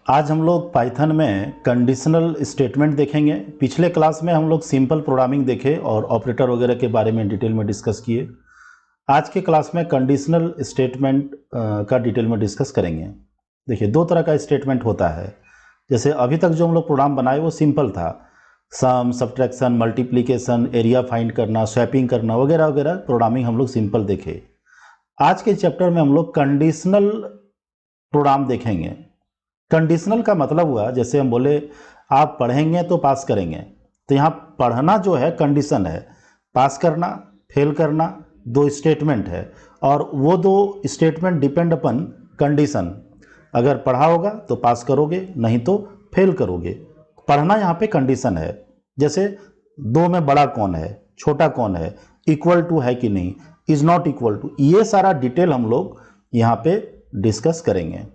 आज हम लोग पाइथन में कंडीशनल स्टेटमेंट देखेंगे। पिछले क्लास में हम लोग सिंपल प्रोग्रामिंग देखे और ऑपरेटर वगैरह के बारे में डिटेल में डिस्कस किए। आज के क्लास में कंडीशनल स्टेटमेंट का डिटेल में डिस्कस करेंगे। देखिए, दो तरह का स्टेटमेंट होता है। जैसे अभी तक जो हम लोग प्रोग्राम बनाए वो सिंपल था, सम, सब्ट्रैक्शन, मल्टीप्लिकेशन, एरिया फाइंड करना, स्वैपिंग करना वगैरह वगैरह प्रोग्रामिंग हम लोग सिंपल देखे। आज के चैप्टर में हम लोग कंडीशनल प्रोग्राम देखेंगे। कंडीशनल का मतलब हुआ, जैसे हम बोले आप पढ़ेंगे तो पास करेंगे, तो यहाँ पढ़ना जो है कंडीशन है, पास करना, फेल करना दो स्टेटमेंट है, और वो दो स्टेटमेंट डिपेंड अपन कंडीशन। अगर पढ़ा होगा तो पास करोगे, नहीं तो फेल करोगे। पढ़ना यहाँ पे कंडीशन है। जैसे दो में बड़ा कौन है, छोटा कौन है, इक्वल टू है कि नहीं, इज नॉट इक्वल टू, ये सारा डिटेल हम लोग यहाँ पे डिस्कस करेंगे।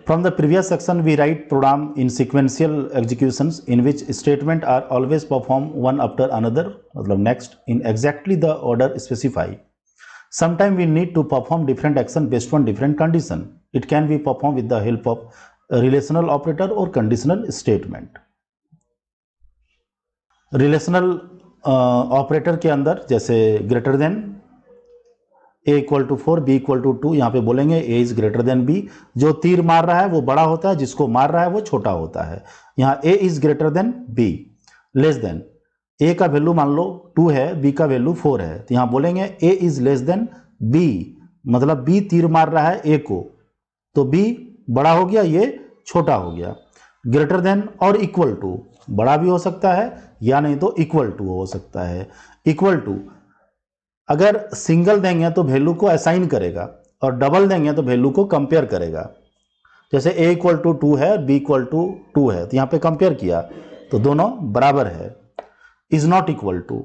From the previous section, we write program in sequential executions in which statement are always performed one after another, मतलब next, in exactly the order specified. Sometimes we need to perform different action based on different condition. It can be performed with the help of a relational operator or conditional statement. Relational operator के अंदर जैसे greater than, A equal to 4, B equal to 2, यहाँ पे बोलेंगे A is greater than B. जो तीर मार रहा है वो बड़ा होता है, जिसको मार रहा है वो छोटा होता है। यहाँ A is greater than B, less than, A का वैल्यू मान लो 2 है, बी का वैल्यू 4 है, तो यहाँ बोलेंगे A is less than B, मतलब बी तीर मार रहा है ए को, तो बी बड़ा हो गया, ये छोटा हो गया। ग्रेटर देन और इक्वल टू, बड़ा भी हो सकता है या नहीं तो इक्वल टू हो सकता है। इक्वल टू अगर सिंगल देंगे तो वैल्यू को असाइन करेगा, और डबल देंगे तो वैल्यू को कंपेयर करेगा। जैसे a इक्वल टू 2 है, b इक्वल टू 2 है, तो यहाँ पे कंपेयर किया तो दोनों बराबर है। Is not equal to,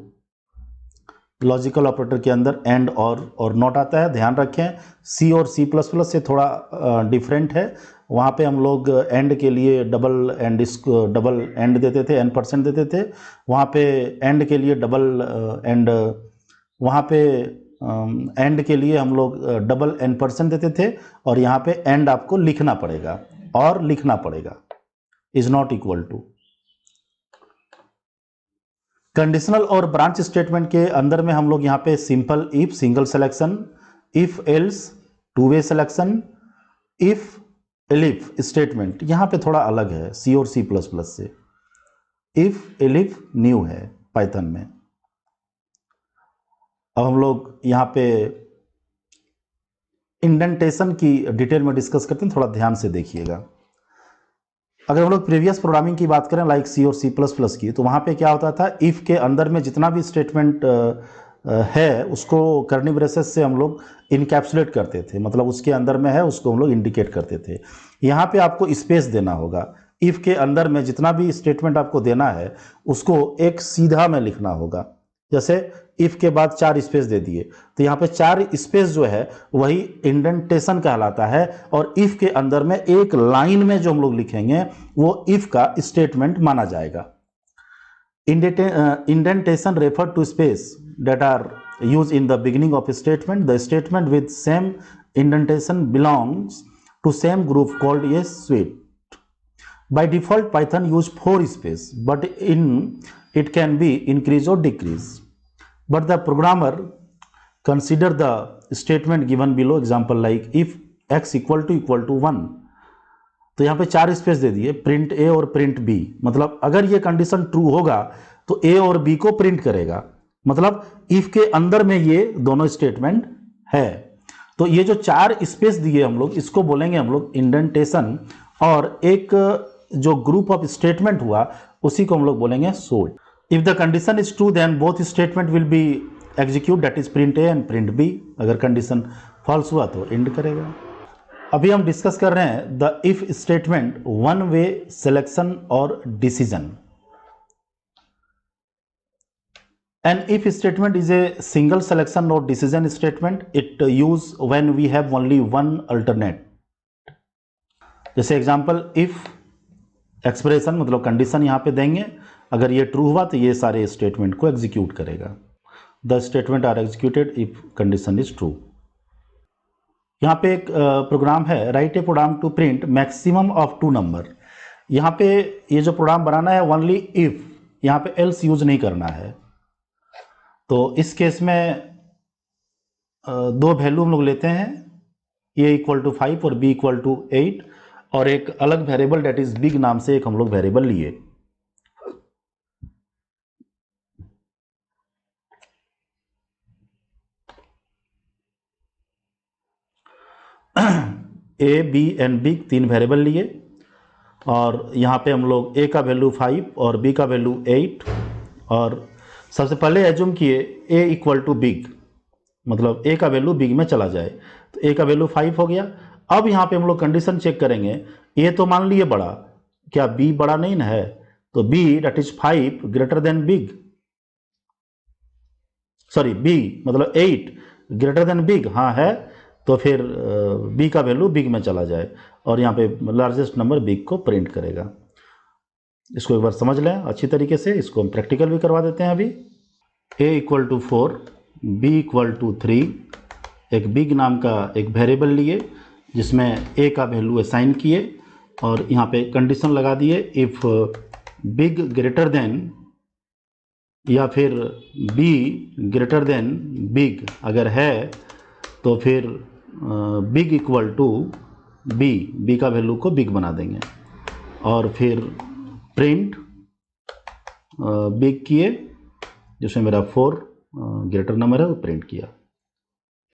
logical operator के अंदर एंड और नॉट आता है, ध्यान रखें। सी और सी प्लस प्लस से थोड़ा डिफरेंट है। वहाँ पे हम लोग एंड के लिए डबल एंड देते थे, n% देते थे। वहाँ पे एंड के लिए डबल एंड, वहाँ पे एंड के लिए हम लोग डबल n% देते थे, और यहाँ पे एंड आपको लिखना पड़ेगा और लिखना पड़ेगा। Is not equal to. Conditional और ब्रांच स्टेटमेंट के अंदर में हम लोग यहाँ पे simple if, single selection, if else, two way selection, if elif statement यहाँ पे थोड़ा अलग है सी और सी प्लस प्लस से। इफ एलिफ न्यू है पाइथन में। अब हम लोग यहाँ पे इंडेंटेशन की डिटेल में डिस्कस करते हैं, थोड़ा ध्यान से देखिएगा। अगर हम लोग प्रीवियस प्रोग्रामिंग की बात करें लाइक सी और सी प्लस प्लस की, तो वहाँ पे क्या होता था, इफ़ के अंदर में जितना भी स्टेटमेंट है उसको कर्ली ब्रेसेस से हम लोग इनकैप्सुलेट करते थे, मतलब उसके अंदर में है उसको हम लोग इंडिकेट करते थे। यहाँ पे आपको स्पेस देना होगा। इफ़ के अंदर में जितना भी स्टेटमेंट आपको देना है उसको एक सीधा में लिखना होगा। जैसे इफ के बाद 4 स्पेस दे दिए, तो यहाँ पे 4 स्पेस जो है वही इंडेंटेशन कहलाता है, और इफ के अंदर में एक लाइन में जो हम लोग लिखेंगे वो इफ का स्टेटमेंट माना जाएगा। Indentation refer to space that are used in the beginning of a statement. The statement with same indentation belongs to same group called a suite. By default, Python use 4 space, but in it can be increase or decrease. But the programmer consider the statement given below, example like if x equal to 1, तो यहाँ पे 4 space दे दिए, print ए और print B, मतलब अगर ये condition true होगा तो ए और बी को प्रिंट करेगा, मतलब इफ के अंदर में ये दोनों स्टेटमेंट है। तो ये जो 4 स्पेस दिए हम लोग, इसको बोलेंगे हम लोग इंडेंटेशन, और एक जो ग्रुप ऑफ स्टेटमेंट हुआ उसी को हम लोग बोलेंगे sort. If the condition is true then both statement will be execute, that is print A and print B. अगर कंडीशन फॉल्स हुआ तो एंड करेगा। अभी हम डिस्कस कर रहे हैं the if statement, one way selection और decision. An if statement is a single selection or decision statement. It use when we have only one alternate. जैसे एग्जाम्पल इफ एक्सप्रेशन, मतलब कंडीशन यहाँ पे देंगे, अगर ये ट्रू हुआ तो ये सारे स्टेटमेंट को एग्जीक्यूट करेगा। The statement are executed if condition is true. यहाँ पे एक प्रोग्राम है, right a program to print maximum of 2 number. यहाँ पे ये जो प्रोग्राम बनाना है ओनली इफ, यहाँ पे एल्स यूज नहीं करना है। तो इस केस में दो वैल्यू हम लोग लेते हैं, ए इक्वल टू 5 और बी इक्वल टू 8, और एक अलग वेरिएबल डेट इज बिग नाम से एक हम लोग वेरिएबल लिए। A B and big 3 variable लिए, और यहाँ पे हम लोग ए का वैल्यू 5 और बी का वैल्यू 8, और सबसे पहले एज्यूम किए ए इक्वल टू बिग, मतलब ए का वैल्यू बिग में चला जाए। तो ए का वैल्यू 5 हो गया। अब यहाँ पे हम लोग कंडीशन चेक करेंगे, ए तो मान लिए बड़ा, क्या बी बड़ा नहीं ना है? तो B that is 5 greater than big, sorry B मतलब 8 ग्रेटर देन बिग, हाँ है, तो फिर बी का वैल्यू बिग में चला जाए और यहाँ पे लार्जेस्ट नंबर बिग को प्रिंट करेगा। इसको एक बार समझ लें अच्छी तरीके से, इसको हम प्रैक्टिकल भी करवा देते हैं अभी। A equal to 4, B equal to 3, एक बिग नाम का एक वेरिएबल लिए जिसमें ए का वैल्यू असाइन किए, और यहाँ पे कंडीशन लगा दिए इफ़ बिग ग्रेटर देन या फिर बी ग्रेटर देन बिग अगर है तो फिर बिग इक्वल टू बी का वैल्यू को बिग बना देंगे, और फिर प्रिंट बिग किए जिसमें मेरा 4 ग्रेटर नंबर है वो प्रिंट किया।